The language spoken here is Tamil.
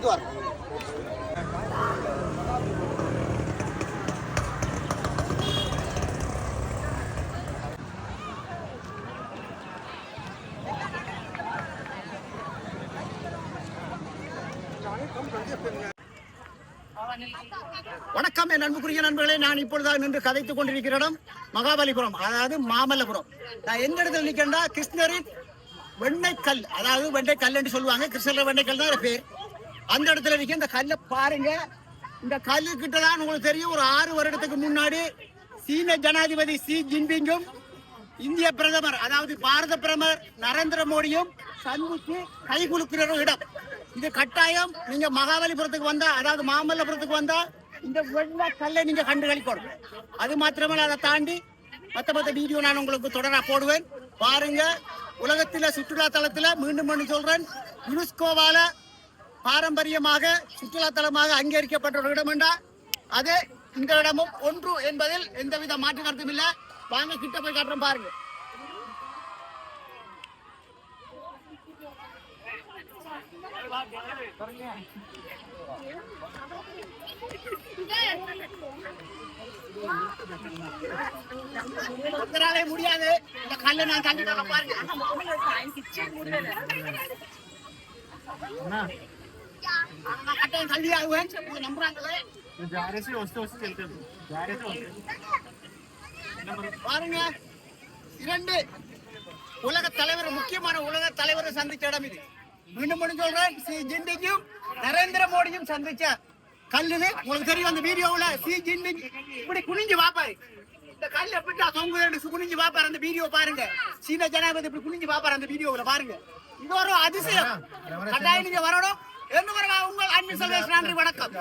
போயிட்டு வரோம். வணக்கம் என் அன்புக்குரிய நண்பர்களே, நான் இப்பொழுதாக நின்று கதைத்துக் கொண்டிருக்கிற இடம் மகாபலிபுரம், அதாவது மாமல்லபுரம். நான் எந்த இடத்துல நிற்கிறேன்னா கிருஷ்ணரின் வெண்ணைக்கல், அதாவது வெண்ணைக்கல் என்று சொல்லுவாங்க. கிருஷ்ணர் வெண்ணைக்கல் தான் பேர். அந்த இடத்துல நிற்க. இந்த கல்லை பாருங்க. இந்த கல்லு கிட்டதான் உங்களுக்கு தெரியும், ஒரு 6 வருடத்துக்கு முன்னாடி சீன ஜனாதிபதி ஷி ஜின்பிங்கும் இந்திய பிரதமர், அதாவது பாரத பிரதமர் நரேந்திர மோடியும் சந்தித்து கை குலுக்கிற இடம் இது. கட்டாயம் நீங்க மகாபலிபுரத்துக்கு வந்தா, அதாவது மாமல்லபுரத்துக்கு வந்தா இந்த வெள்ளை கல்லை நீங்க கண்டு கழிக்கணும். அது மாத்திரமல்ல, அதை தாண்டி மற்ற வீடியோ நான் உங்களுக்கு தொடரா போடுவேன். பாருங்க. உலகத்தில சுற்றுலா தலத்துல மீண்டும் சொல்றேன், யுனெஸ்கோவால பாரம்பரியமாக சுற்றுலா தலமாக அங்கீகரிக்கப்பட்ட ஒரு இடம் என்றா அதே இந்த இடமும் ஒன்று என்பதில் எந்தவித மாற்று கருத்தும் இல்லை. வாங்க கிட்ட போய் காட்டுறோம் பாருங்க. முடியாது. இந்த கல்ல நான் தள்ளி பாருங்க. கல்வி ஆகுவேன் நம்புறாங்களே. பாருங்க, 2 உலக தலைவர், முக்கியமான உலக தலைவரை சந்திச்ச இடம் இது. மீண்டும் சொல்றேன், ஷி ஜின்பிங்கும் நரேந்திர மோடியும் சந்திச்ச கல்லு. உங்களுக்கு தெரியும் அந்த வீடியோவில் ஷி ஜின்பிங் இப்படி குனிஞ்சு பாப்பாரு. இந்த கல் எப்படி தொங்கு குனிஞ்சு பாப்பாரு. அந்த வீடியோ பாருங்க. சீன ஜனாதிபதி இப்படி குனிஞ்சு பாப்பாரு. அந்த வீடியோவில் பாருங்க. இது ஒரு அதிசயம். கட்டாயம் நீங்க வரணும். என்ன உங்கள் அன்பு செல்வேஷ். நன்றி, வணக்கம்.